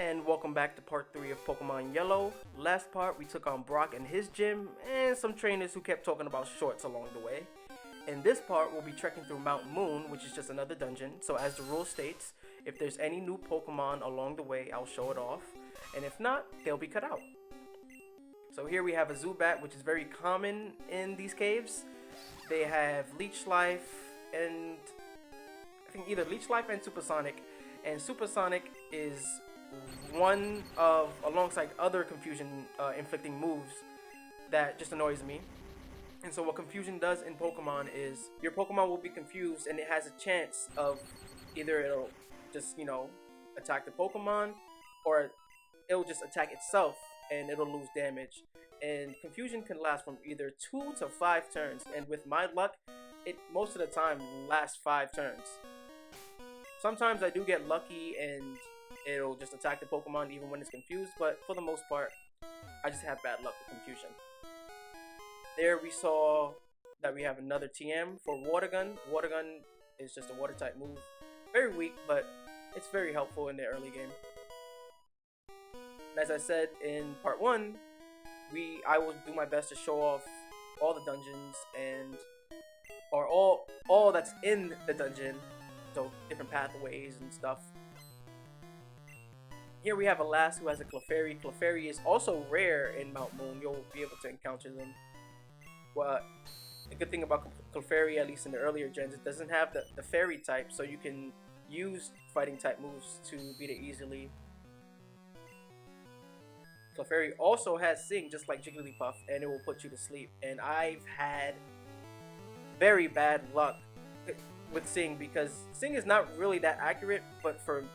And welcome back to part 3 of Pokemon Yellow. Last part, we took on Brock and his gym, and some trainers who kept talking about shorts along the way. In this part, we'll be trekking through Mount Moon, which is just another dungeon. So as the rule states, if there's any new Pokemon along the way, I'll show it off. And if not, they'll be cut out. So here we have a Zubat, which is very common in these caves. They have Leech Life, and I think either Leech Life and Supersonic. And Supersonic is one of, alongside other confusion inflicting moves that just annoys me. And so what confusion does in Pokemon is your Pokemon will be confused and it has a chance of either it'll just, attack the Pokemon, or it'll just attack itself and it'll lose damage. And confusion can last from either 2 to 5 turns, and with my luck, it most of the time lasts 5 turns. Sometimes I do get lucky and it'll just attack the Pokemon even when it's confused, but for the most part, I just have bad luck with confusion. There we saw that we have another TM for Water Gun. Water Gun is just a water type move. Very weak, but it's very helpful in the early game. And as I said in part 1, I will do my best to show off all the dungeons or all that's in the dungeon. So different pathways and stuff. Here we have a lass who has a Clefairy. Clefairy is also rare in Mount Moon. You'll be able to encounter them. But the good thing about Clefairy, at least in the earlier gens, it doesn't have the fairy type, so you can use fighting type moves to beat it easily. Clefairy also has Sing, just like Jigglypuff, and it will put you to sleep. And I've had very bad luck with Sing, because Sing is not really that accurate, but for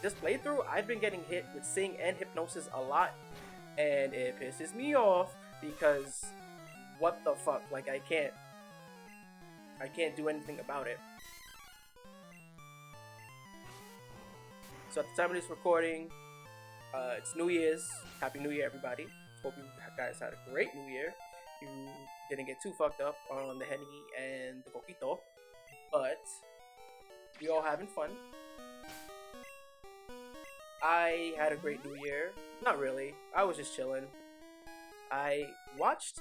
this playthrough, I've been getting hit with Sing and Hypnosis a lot, and it pisses me off because what the fuck, like I can't do anything about it. So at the time of this recording, it's New Year's. Happy New Year, everybody. Hope you guys had a great New Year. You didn't get too fucked up on the Henny and the Coquito, but we all having fun. I had a great New Year. Not really. I was just chilling. I watched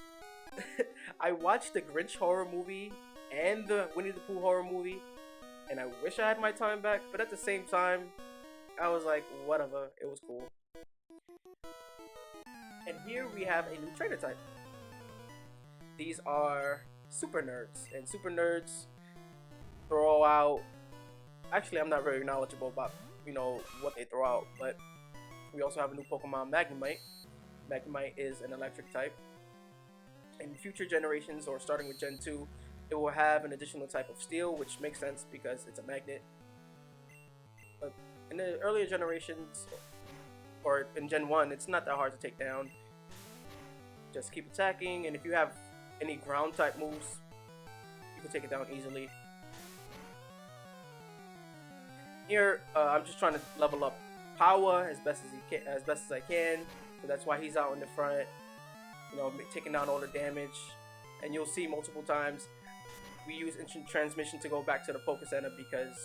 the Grinch horror movie and the Winnie the Pooh horror movie, and I wish I had my time back, but at the same time, I was like, whatever, it was cool. And here we have a new trainer type. These are Super Nerds, and Super Nerds throw out... Actually, I'm not very knowledgeable about, what they throw out, but we also have a new Pokemon, Magnemite. Magnemite is an electric type. In future generations, or starting with Gen 2, it will have an additional type of steel, which makes sense because it's a magnet. But in the earlier generations, or in Gen 1, it's not that hard to take down. Just keep attacking, and if you have any ground type moves, you can take it down easily. Here, I'm just trying to level up power as best as I can. So that's why he's out in the front, taking down all the damage. And you'll see multiple times we use instant transmission to go back to the Poké Center because,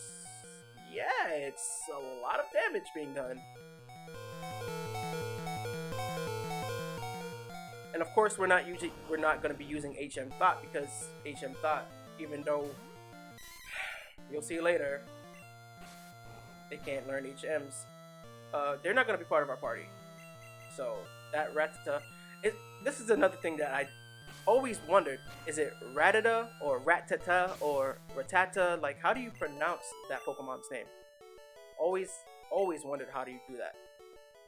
yeah, it's a lot of damage being done. And of course, we're not going to be using HM Thought, because HM Thought, even though you'll see later, they can't learn HMs. They're not going to be part of our party. So that Rattata, this is another thing that I always wondered: is it Rattata or Rattata or Rattata? Like, how do you pronounce that Pokemon's name? Always wondered, how do you do that,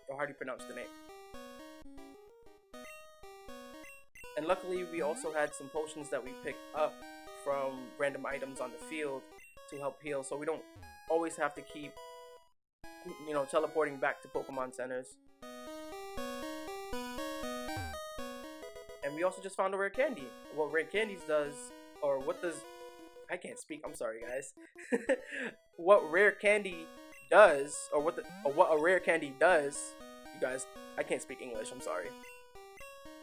or how do you pronounce the name? And luckily, we also had some potions that we picked up from random items on the field to help heal, so we don't always have to keep, teleporting back to Pokemon centers. And we also just found a rare candy. What rare candies does, or what does, I can't speak, I'm sorry guys. What rare candy does, or what a rare candy does, you guys, I can't speak English, I'm sorry.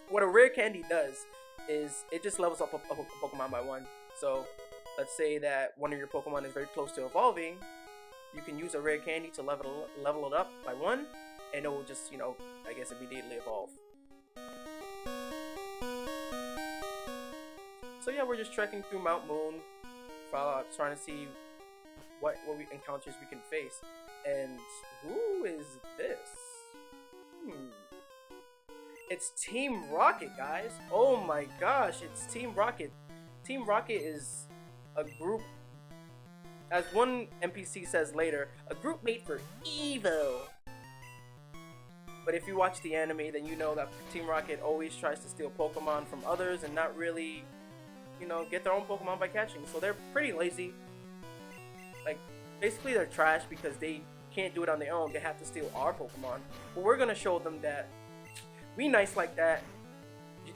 What a rare candy does is it just levels up a Pokemon by 1. So let's say that one of your Pokemon is very close to evolving, you can use a rare candy to level it up by 1, and it will just, you know, I guess immediately evolve. So yeah, we're just trekking through Mount Moon, trying to see what encounters we can face. And who is this? It's Team Rocket, guys. Oh my gosh, it's Team Rocket. Team Rocket is a group, as one NPC says later, a group made for evil. But if you watch the anime, then you know that Team Rocket always tries to steal Pokemon from others and not really, you know, get their own Pokemon by catching. So they're pretty lazy. Like, basically they're trash because they can't do it on their own. They have to steal our Pokemon. But we're gonna show them that we nice like that.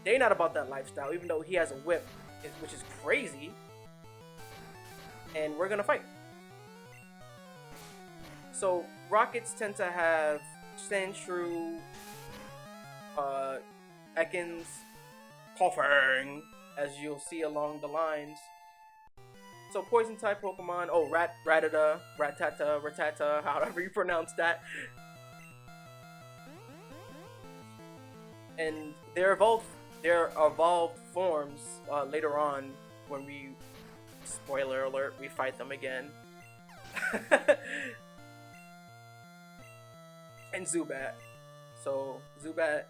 They're not about that lifestyle, even though he has a whip, which is crazy. And we're gonna fight. So Rockets tend to have Sandshrew, Ekans, Koffing, as you'll see along the lines. So poison type Pokemon, Rattata, however you pronounce that. And their evolved forms later on, when we, spoiler alert, we fight them again. And Zubat. So Zubat,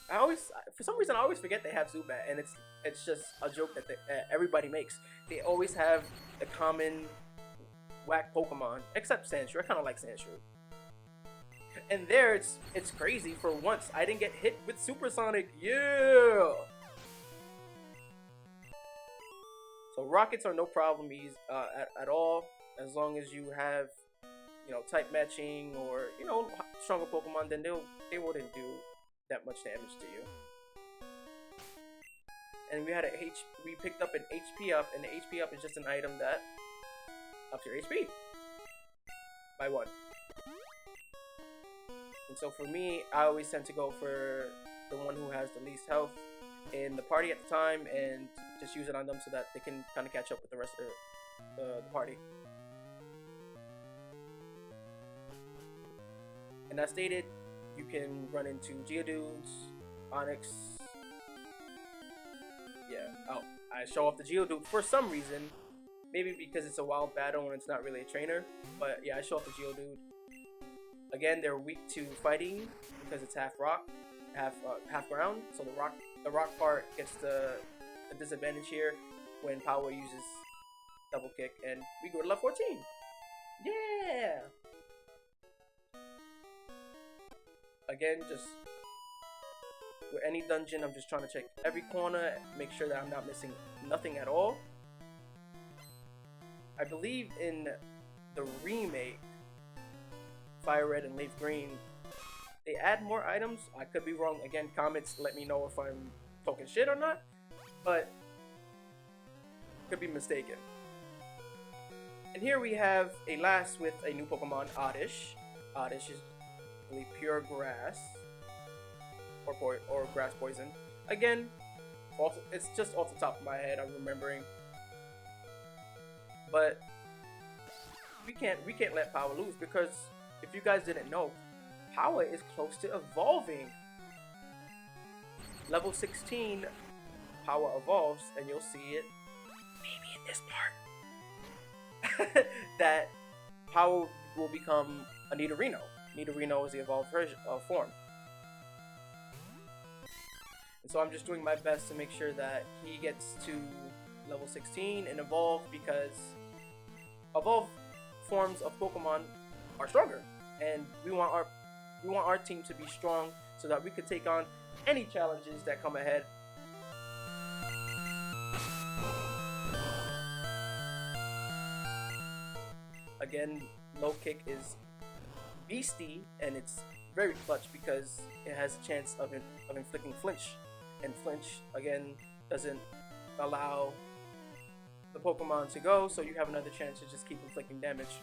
for some reason I always forget they have Zubat, and it's just a joke that everybody makes. They always have the common whack Pokemon, except Sandshrew. I kind of like Sandshrew. And there, it's crazy. For once, I didn't get hit with Supersonic. Yeah. So Rockets are no problem at all, as long as you have, you know, type matching or, you know, stronger Pokemon. Then they wouldn't do that much damage to you. And we picked up an HP up, and the HP up is just an item that ups your HP by 1. And so for me, I always tend to go for the one who has the least health in the party at the time, and just use it on them so that they can kind of catch up with the rest of the party. And as stated, you can run into Geodudes, Onix. Yeah, oh, I show off the Geodude for some reason. Maybe because it's a wild battle and it's not really a trainer. But yeah, I show off the Geodude. Again, they're weak to fighting because it's half rock, half ground. So the rock part gets the disadvantage here when Power uses double kick, and we go to level 14. Yeah. Again, just with any dungeon, I'm just trying to check every corner, make sure that I'm not missing nothing at all. I believe in the remake, Fire Red and Leaf Green, they add more items. I could be wrong. Again, comments let me know if I'm talking shit or not, but could be mistaken. And here we have a last with a new Pokemon, Oddish. Oddish is really pure grass or grass poison. Again, it's just off the top of my head, I'm remembering. But we can't let Power lose, because if you guys didn't know, Power is close to evolving. Level 16, Power evolves, and you'll see it maybe in this part. That Power will become a Nidorino. Nidorino is the evolved form. And so I'm just doing my best to make sure that he gets to level 16 and evolve, because evolved forms of Pokemon are stronger, and we want our team to be strong so that we could take on any challenges that come ahead. Again, low kick is beastie, and it's very clutch because it has a chance of inflicting flinch, and flinch again doesn't allow the Pokemon to go, so you have another chance to just keep inflicting damage.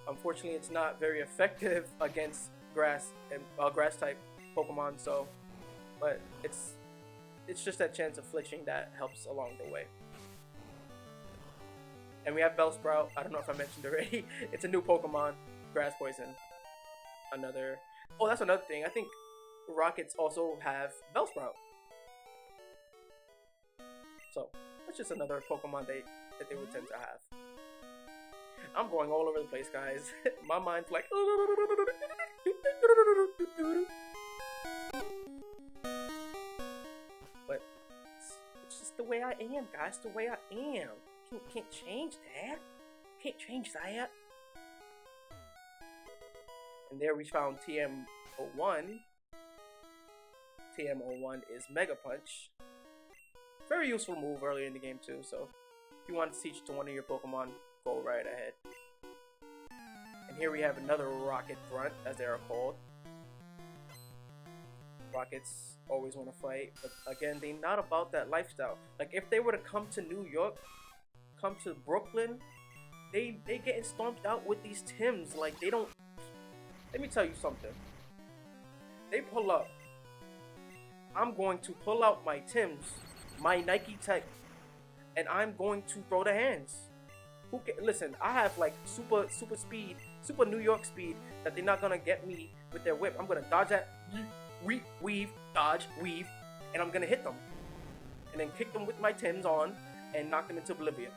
Unfortunately, it's not very effective against grass and grass type Pokemon, so, but it's just that chance of flinching that helps along the way. And we have Bellsprout. I don't know if I mentioned already. It's a new Pokemon. Grass Poison. Another. Oh, that's another thing. I think Rockets also have Bellsprout. So that's just another Pokemon that they would tend to have. I'm going all over the place, guys. My mind's like. But it's just the way I am, guys. The way I am. Can't change that. Can't change that. And there we found TM01. TM01 is Mega Punch. Very useful move early in the game too, so if you want to teach it to one of your Pokemon, go right ahead. And here we have another Rocket Grunt, as they are called. Rockets always want to fight, but again, they're not about that lifestyle. Like, if they were to come to New York, come to Brooklyn, they getting stomped out with these Tims. Like, they don't. Let me tell you something. They pull up. I'm going to pull out my Tims, my Nike Tech, and I'm going to throw the hands. Who can listen? I have like super speed, super New York speed that they're not gonna get me with their whip. I'm gonna dodge that, weave, dodge, weave, and I'm gonna hit them, and then kick them with my Tims on and knock them into oblivion.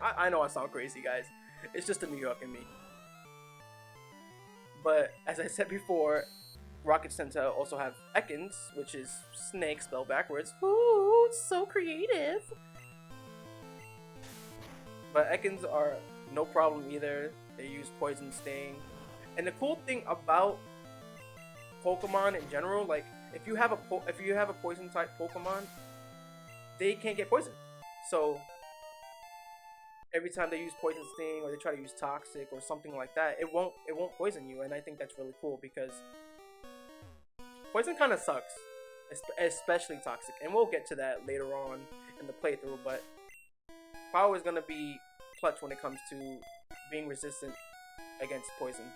I know I sound crazy, guys. It's just the New York in me. But as I said before, Rockets tend to also have Ekans, which is snake spelled backwards. Ooh, so creative. But Ekans are no problem either. They use Poison Sting. And the cool thing about Pokemon in general, like if you have a Poison type Pokemon, they can't get poisoned. So every time they use Poison Sting or they try to use Toxic or something like that, it won't poison you. And I think that's really cool because poison kind of sucks, especially Toxic, and we'll get to that later on in the playthrough, but power is going to be clutch when it comes to being resistant against poison.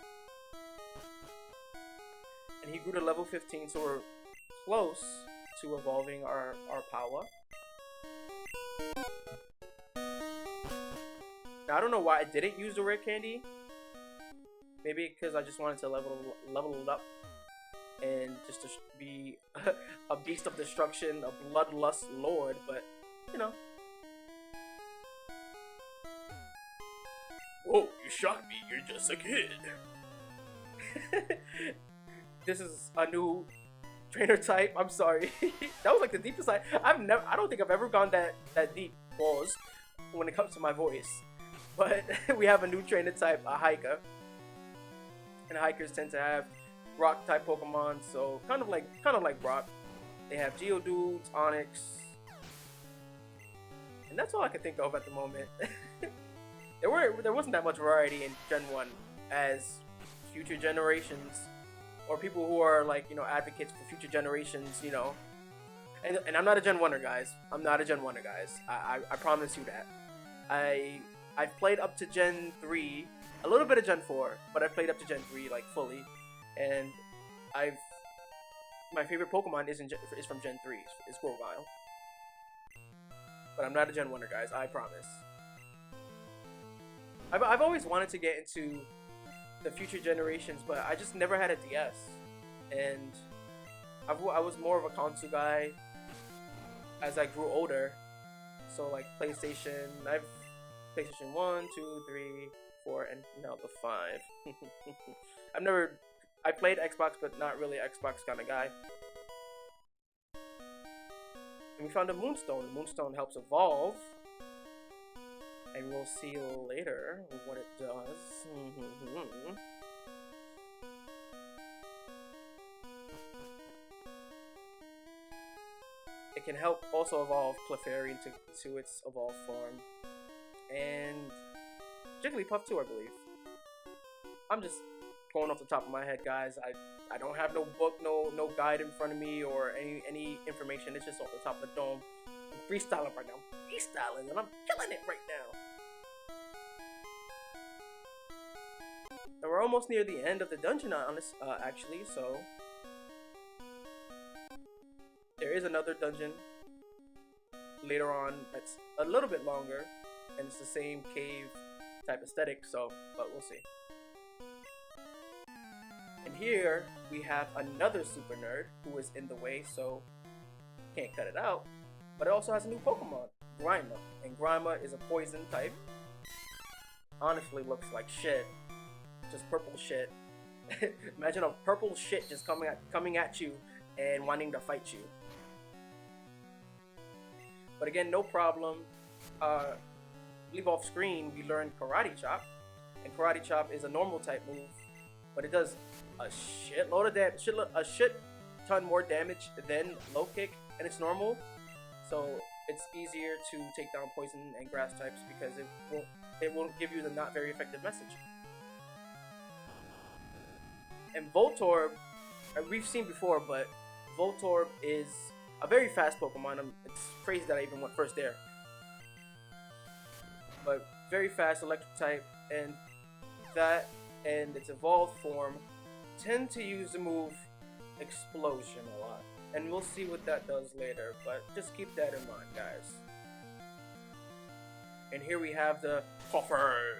And he grew to level 15, so we're close to evolving our power. Now, I don't know why I didn't use the rare candy. Maybe because I just wanted to level it up. And just to be a beast of destruction, a bloodlust lord, but you know. Whoa, you shocked me, you're just a kid. This is a new trainer type, I'm sorry. That was like the deepest I don't think I've ever gone that deep, pause, when it comes to my voice. But we have a new trainer type, a hiker. And hikers tend to have rock type Pokemon, so kind of like Brock. They have Geodudes, Onix, and that's all I can think of at the moment. There wasn't that much variety in Gen 1 as future generations, or people who are like, you know, advocates for future generations, you know. And I'm not a Gen 1er, guys. I'm not a Gen 1er, guys. I promise you that. I've played up to Gen 3, a little bit of Gen 4, but I played up to Gen 3 like fully. And my favorite Pokemon is from Gen 3, is Grovyle. But I'm not a Gen 1er, guys, I promise. I've always wanted to get into the future generations, but I just never had a DS. And I was more of a console guy as I grew older. So like PlayStation, I've PlayStation 1, 2, 3, 4, and now the 5. I played Xbox, but not really Xbox kind of guy. And we found a Moonstone. The Moonstone helps evolve. And we'll see later what it does. It can help also evolve Clefairy into its evolved form. And Jigglypuff too, I believe. I'm just going off the top of my head, guys. I don't have no book, no guide in front of me or any information. It's just off the top of the dome. I'm freestyling right now. Freestyling, and I'm killing it right now. And we're almost near the end of the dungeon, actually, so there is another dungeon later on that's a little bit longer, and it's the same cave type aesthetic. So, but we'll see. And here we have another super nerd who is in the way, so can't cut it out. But it also has a new Pokemon, Grima, and Grima is a poison type. Honestly, looks like shit, just purple shit. Imagine a purple shit just coming at you and wanting to fight you. But again, no problem. Leave off screen, we learned Karate Chop, and Karate Chop is a normal type move, but it does a shitload of damage, a shit ton more damage than low kick, and it's normal, so it's easier to take down poison and grass types because it won't give you the not very effective message. And Voltorb, we've seen before, but Voltorb is a very fast Pokemon. It's crazy that I even went first there. But very fast electric type, and that and its evolved form tend to use the move Explosion a lot. And we'll see what that does later, but just keep that in mind, guys. And here we have the Koffing.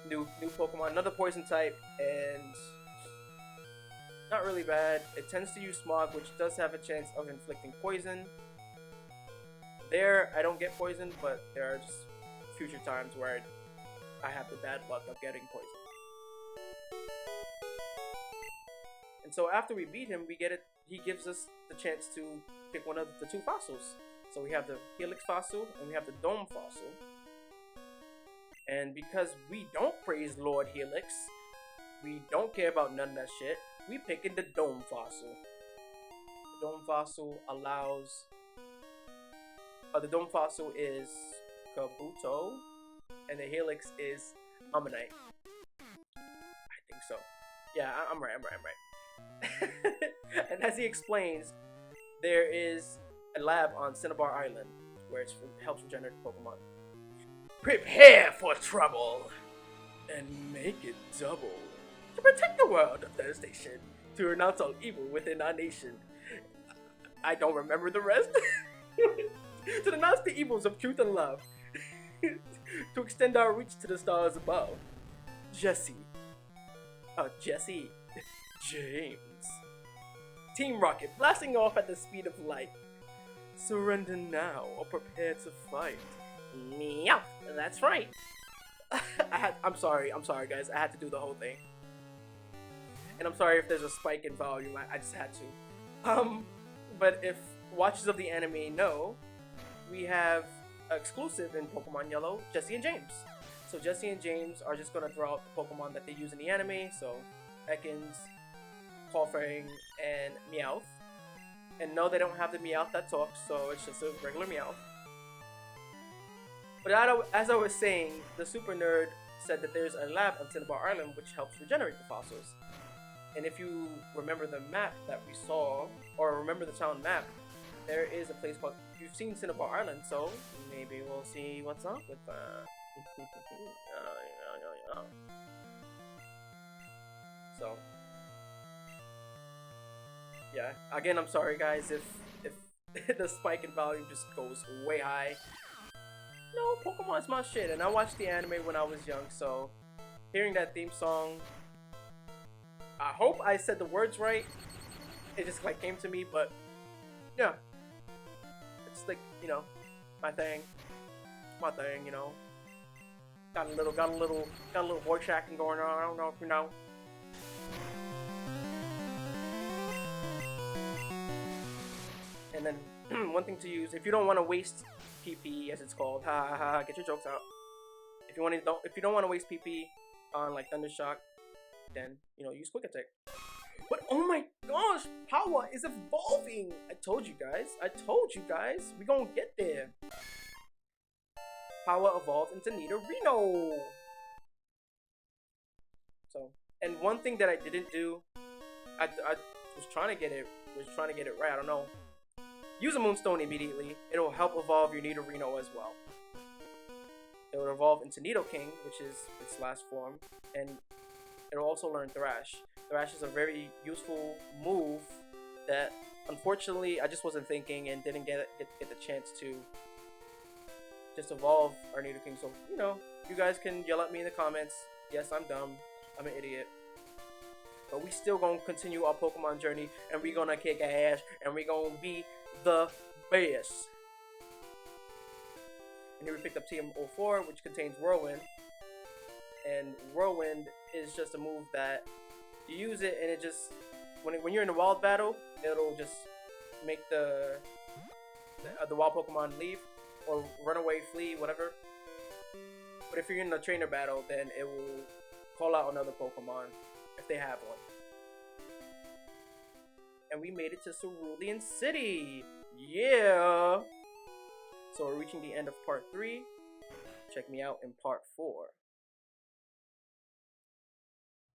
New Pokemon, another poison type, and not really bad. It tends to use Smog, which does have a chance of inflicting poison. There, I don't get poisoned, but there are just future times where I have the bad luck of getting poisoned. And so after we beat him, he gives us the chance to pick one of the two fossils. So we have the Helix fossil and we have the Dome fossil. And because we don't praise Lord Helix, we don't care about none of that shit, we picking the Dome fossil. The Dome fossil allows... the Dome fossil is Kabuto, and the Helix is Ammonite. I think so. Yeah, I'm right. And as he explains, there is a lab on Cinnabar Island where it helps regenerate Pokemon. Prepare for trouble and make it double. To protect the world of devastation, to renounce all evil within our nation. I don't remember the rest. To denounce the evils of truth and love. To extend our reach to the stars above. Jesse. James. Team Rocket blasting off at the speed of light. Surrender now or prepare to fight. Meow. That's right. I'm sorry guys, I had to do the whole thing. And I'm sorry if there's a spike in volume, I just had to. But if watchers of the anime know, we have exclusive in Pokemon Yellow, Jesse and James. So Jesse and James are just gonna throw out the Pokemon that they use in the anime, so Ekans, Koffing, and Meowth. And no, they don't have the Meowth that talks, so it's just a regular Meowth. But as I was saying, the super nerd said that there's a lab on Cinnabar Island which helps regenerate the fossils. And if you remember the map that we saw, or remember the town map, there is a place called, you've seen Cinnabar Island, so maybe we'll see what's up with that. So, yeah, again, I'm sorry guys if the spike in volume just goes way high. No, Pokemon's my shit, and I watched the anime when I was young, so hearing that theme song, I hope I said the words right. It just like came to me, but yeah, it's like, you know, my thing, you know. Got a little voice acting going on. I don't know if you know. And then one thing to use if you don't want to waste PP, as it's called, get your jokes out. If you don't want to waste PP on like Thunder Shock, then you know, use Quick Attack. But oh my gosh, Power is evolving. I told you guys, we gonna get there. Power evolved into Nidorino. So, and one thing that I didn't do, I was trying to get it right. I don't know. Use a Moonstone immediately. It'll help evolve your Nidorino as well. It will evolve into Nidoking, which is its last form, and it'll also learn Thrash. Thrash is a very useful move that Unfortunately, I just wasn't thinking and didn't get the chance to just evolve our Nidoking. So, you know, you guys can yell at me in the comments. Yes, I'm dumb. I'm an idiot. But we still gonna continue our Pokemon journey, and we gonna kick ass, and we gonna be the best. And here we picked up TM04, which contains Whirlwind. And Whirlwind is just a move that you use it, and it just when you're in a wild battle, it'll just make the wild Pokemon leave or run away, flee, whatever. But if you're in a trainer battle, then it will call out another Pokemon if they have one. And we made it to Cerulean City! Yeah! So we're reaching the end of part 3. Check me out in part 4.